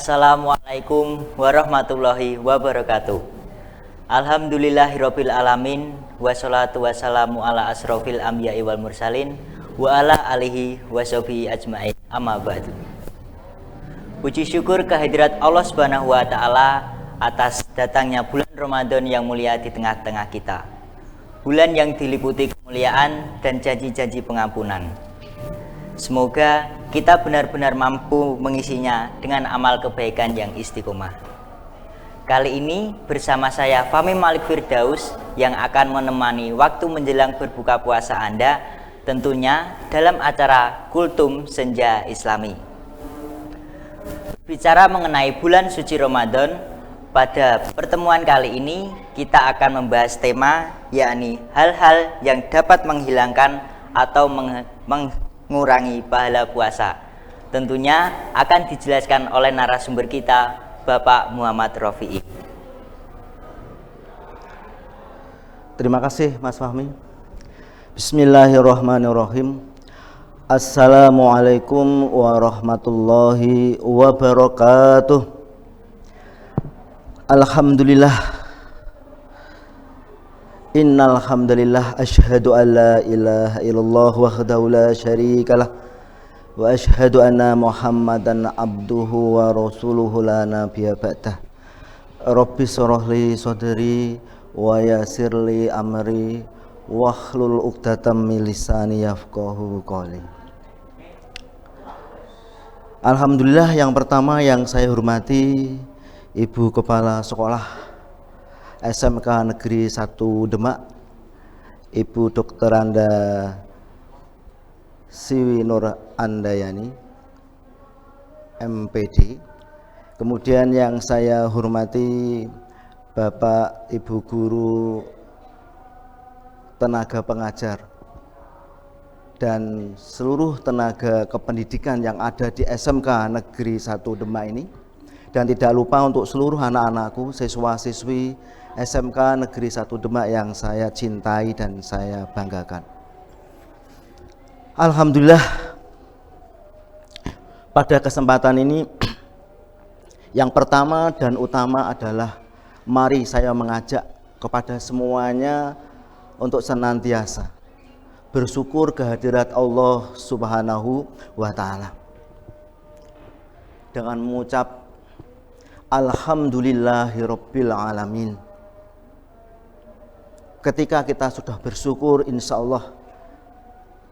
Assalamualaikum warahmatullahi wabarakatuh. Alhamdulillahirabbil alamin wassalatu wassalamu ala asrofil anbiya'i wal mursalin wa ala alihi washabihi ajmain. Amma ba'du. Puji syukur kehadirat Allah Subhanahu wa taala atas datangnya bulan Ramadan yang mulia di tengah-tengah kita. Bulan yang diliputi kemuliaan dan janji-janji pengampunan. Semoga kita benar-benar mampu mengisinya dengan amal kebaikan yang istiqomah. Kali ini bersama saya Fahmi Malik Firdaus yang akan menemani waktu menjelang berbuka puasa Anda, tentunya dalam acara Kultum Senja Islami. Bicara mengenai bulan suci Ramadan, pada pertemuan kali ini kita akan membahas tema, yakni hal-hal yang dapat menghilangkan atau mengurangi pahala puasa. Tentunya akan dijelaskan oleh narasumber kita, Bapak Muhammad Rofi'i. Terima kasih Mas Fahmi. Bismillahirrahmanirrahim. Assalamualaikum warahmatullahi wabarakatuh. Alhamdulillah. Innal hamdalillah asyhadu an la ilaha illallah wahdahu la syarikalah wa asyhadu anna Muhammadan abduhu wa rasuluhu la nabiyya ba'dah. Rabbi shrah li sadri wa yassir li amri wahlul 'uqdatam min lisani yafqahu qawli. Alhamdulillah, yang pertama yang saya hormati Ibu Kepala Sekolah SMK Negeri 1 Demak, Ibu Dr. Anda Siwi Nur Andayani, MPD. Kemudian yang saya hormati Bapak Ibu Guru, tenaga pengajar, dan seluruh tenaga kependidikan yang ada di SMK Negeri 1 Demak ini. Dan tidak lupa untuk seluruh anak-anakku, siswa-siswi SMK Negeri 1 Demak yang saya cintai dan saya banggakan. Alhamdulillah, pada kesempatan ini yang pertama dan utama adalah mari saya mengajak kepada semuanya untuk senantiasa bersyukur kehadirat Allah Subhanahu wa taala dengan mengucap Alhamdulillahirabbil alamin. Ketika kita sudah bersyukur, insya Allah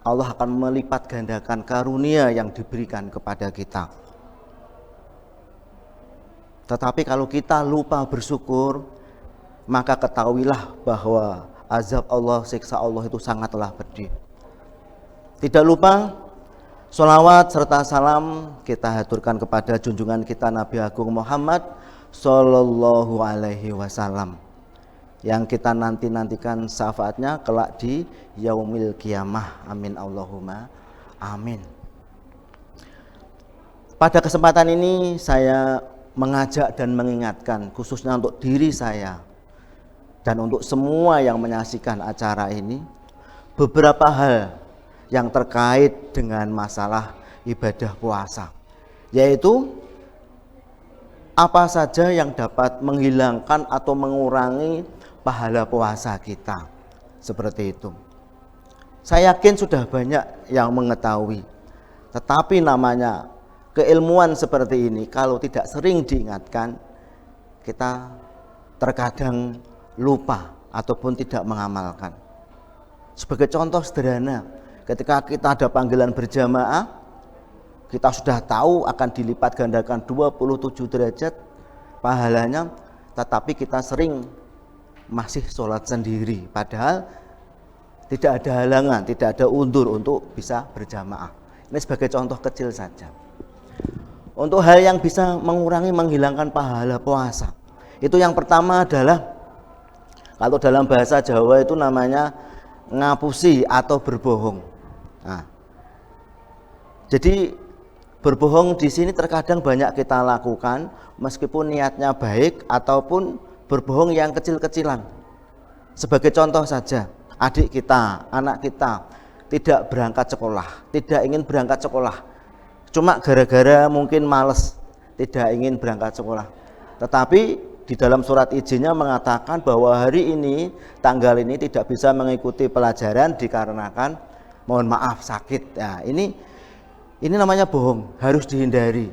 Allah akan melipat gandakan karunia yang diberikan kepada kita. Tetapi kalau kita lupa bersyukur, maka ketahuilah bahwa azab Allah, siksa Allah itu sangatlah pedih. Tidak lupa sholawat serta salam kita haturkan kepada junjungan kita Nabi Agung Muhammad Sallallahu Alaihi Wasallam yang kita nantikan syafaatnya kelak di yaumil kiamah. Amin Allahumma amin. Pada kesempatan ini saya mengajak dan mengingatkan khususnya untuk diri saya dan untuk semua yang menyaksikan acara ini beberapa hal yang terkait dengan masalah ibadah puasa, yaitu apa saja yang dapat menghilangkan atau mengurangi pahala puasa kita. Seperti itu. Saya yakin sudah banyak yang mengetahui, tetapi namanya keilmuan seperti ini kalau tidak sering diingatkan, kita terkadang lupa ataupun tidak mengamalkan. Sebagai contoh sederhana, ketika kita ada panggilan berjamaah, kita sudah tahu akan dilipat gandakan 27 derajat pahalanya, tetapi kita sering masih sholat sendiri, padahal tidak ada halangan, tidak ada undur untuk bisa berjamaah. Ini sebagai contoh kecil saja. Untuk hal yang bisa mengurangi, menghilangkan pahala puasa, itu yang pertama adalah, kalau dalam bahasa Jawa itu namanya ngapusi atau berbohong. Nah, jadi berbohong di sini terkadang banyak kita lakukan meskipun niatnya baik ataupun berbohong yang kecil-kecilan. Sebagai contoh saja, adik kita, anak kita tidak berangkat sekolah, tidak ingin berangkat sekolah, cuma gara-gara mungkin males tidak ingin berangkat sekolah. Tetapi di dalam surat izinnya mengatakan bahwa hari ini, tanggal ini tidak bisa mengikuti pelajaran dikarenakan mohon maaf sakit. Nah, ini namanya bohong, harus dihindari.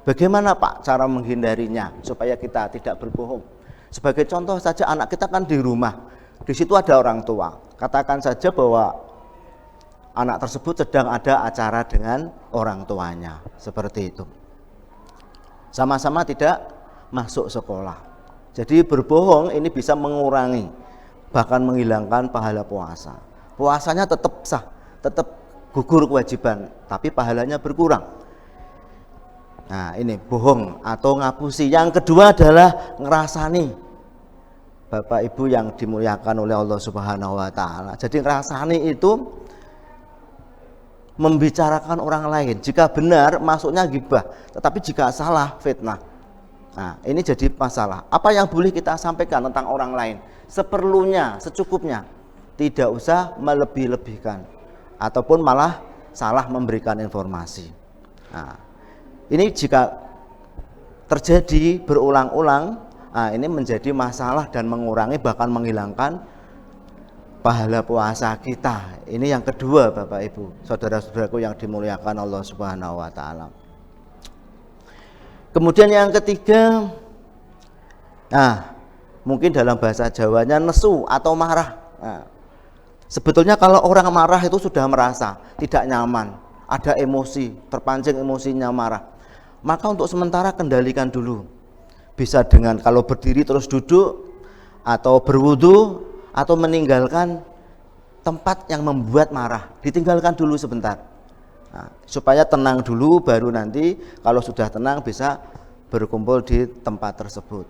Bagaimana Pak cara menghindarinya supaya kita tidak berbohong? Sebagai contoh saja, anak kita kan di rumah, di situ ada orang tua. Katakan saja bahwa anak tersebut sedang ada acara dengan orang tuanya, seperti itu. Sama-sama tidak masuk sekolah. Jadi berbohong ini bisa mengurangi, bahkan menghilangkan pahala puasa. Puasanya tetap sah, tetap gugur kewajiban, tapi pahalanya berkurang. Nah, ini bohong atau ngapusi. Yang kedua adalah ngerasani. Bapak Ibu yang dimuliakan oleh Allah Subhanahu wa taala. Jadi ngerasani itu membicarakan orang lain. Jika benar masuknya ghibah, tetapi jika salah fitnah. Nah, ini jadi masalah. Apa yang boleh kita sampaikan tentang orang lain? Seperlunya, secukupnya. Tidak usah melebih-lebihkan ataupun malah salah memberikan informasi. Nah, ini jika terjadi berulang-ulang, nah ini menjadi masalah dan mengurangi bahkan menghilangkan pahala puasa kita. Ini yang kedua Bapak Ibu, saudara-saudaraku yang dimuliakan Allah Subhanahu wa taala. Kemudian yang ketiga, nah mungkin dalam bahasa Jawanya nesu atau marah. Nah, sebetulnya kalau orang marah itu sudah merasa tidak nyaman, ada emosi, terpancing emosinya marah. Maka untuk sementara kendalikan dulu. Bisa dengan kalau berdiri terus duduk, atau berwudu, atau meninggalkan tempat yang membuat marah. Ditinggalkan dulu sebentar. Nah, supaya tenang dulu, baru nanti kalau sudah tenang bisa berkumpul di tempat tersebut.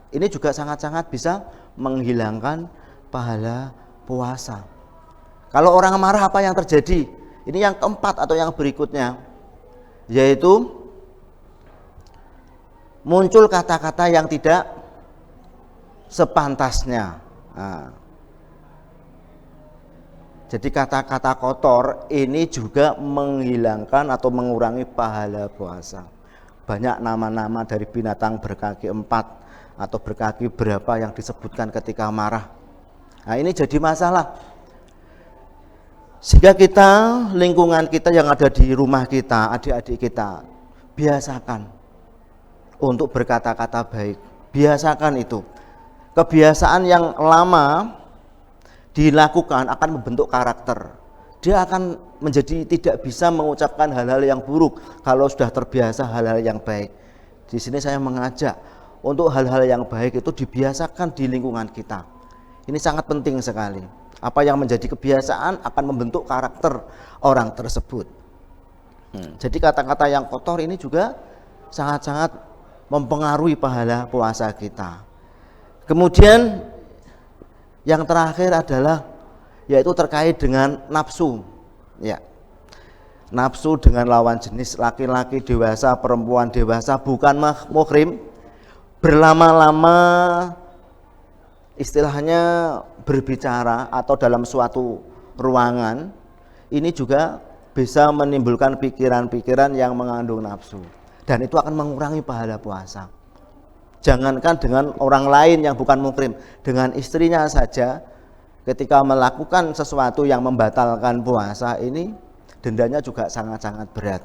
Ini juga sangat-sangat bisa menghilangkan pahala puasa. Kalau orang marah apa yang terjadi? Ini yang keempat atau yang berikutnya, yaitu muncul kata-kata yang tidak sepantasnya. Nah, jadi kata-kata kotor ini juga menghilangkan atau mengurangi pahala puasa. Banyak nama-nama dari binatang berkaki 4 atau berkaki berapa yang disebutkan ketika marah. Nah, ini jadi masalah. Sehingga kita, lingkungan kita yang ada di rumah kita, adik-adik kita, biasakan untuk berkata-kata baik. Biasakan itu. Kebiasaan yang lama dilakukan akan membentuk karakter. Dia akan menjadi tidak bisa mengucapkan hal-hal yang buruk kalau sudah terbiasa hal-hal yang baik. Di sini saya mengajak untuk hal-hal yang baik itu dibiasakan di lingkungan kita. Ini sangat penting sekali. Apa yang menjadi kebiasaan akan membentuk karakter orang tersebut. Jadi kata-kata yang kotor ini juga sangat-sangat mempengaruhi pahala puasa kita. Kemudian yang terakhir adalah yaitu terkait dengan nafsu. Ya. Nafsu dengan lawan jenis, laki-laki dewasa, perempuan dewasa bukan muhrim, berlama-lama istilahnya berbicara atau dalam suatu ruangan, ini juga bisa menimbulkan pikiran-pikiran yang mengandung nafsu. Dan itu akan mengurangi pahala puasa. Jangankan dengan orang lain yang bukan muhrim, dengan istrinya saja ketika melakukan sesuatu yang membatalkan puasa ini dendanya juga sangat-sangat berat.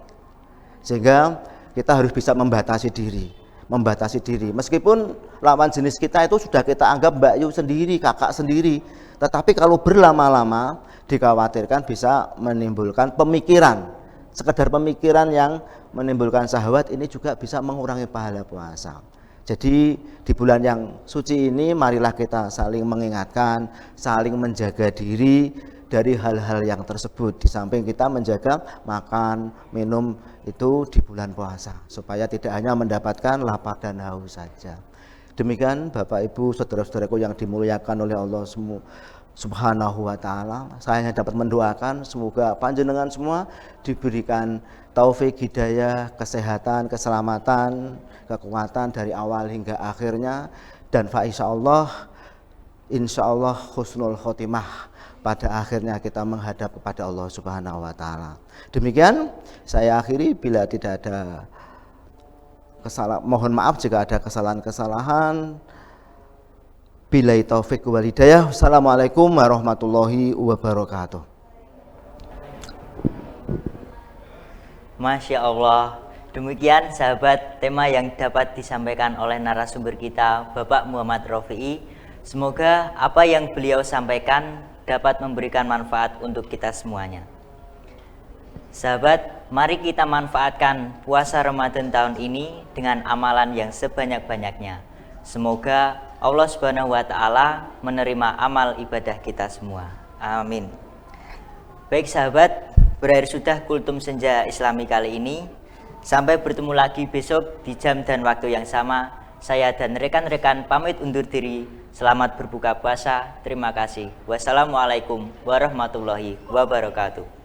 Sehingga kita harus bisa membatasi diri. Meskipun lawan jenis kita itu sudah kita anggap Mbak Yu sendiri, kakak sendiri, tetapi kalau berlama-lama dikhawatirkan bisa menimbulkan pemikiran. Sekedar pemikiran yang menimbulkan syahwat ini juga bisa mengurangi pahala puasa. Jadi di bulan yang suci ini marilah kita saling mengingatkan, saling menjaga diri dari hal-hal yang tersebut. Di samping kita menjaga makan, minum itu di bulan puasa supaya tidak hanya mendapatkan lapar dan haus saja. Demikian Bapak Ibu saudara-saudaraku yang dimuliakan oleh Allah Subhanahu wa taala, saya hanya dapat mendoakan semoga panjenengan semua diberikan taufik, hidayah, kesehatan, keselamatan, kekuatan dari awal hingga akhirnya, dan insyaallah husnul khotimah, pada akhirnya kita menghadap kepada Allah Subhanahu wa taala. Demikian saya akhiri, bila tidak ada mohon maaf jika ada kesalahan-kesalahan. Billahi taufik wal hidayah. Wassalamualaikum warahmatullahi wabarakatuh. Masya Allah. Demikian sahabat tema yang dapat disampaikan oleh narasumber kita Bapak Muhammad Rofi'i. Semoga apa yang beliau sampaikan dapat memberikan manfaat untuk kita semuanya. Sahabat, mari kita manfaatkan puasa Ramadan tahun ini dengan amalan yang sebanyak-banyaknya. Semoga Allah Subhanahu wa Ta'ala menerima amal ibadah kita semua. Amin. Baik sahabat, berakhir sudah Kultum Senja Islami kali ini. Sampai bertemu lagi besok di jam dan waktu yang sama. Saya dan rekan-rekan pamit undur diri. Selamat berbuka puasa. Terima kasih. Wassalamualaikum warahmatullahi wabarakatuh.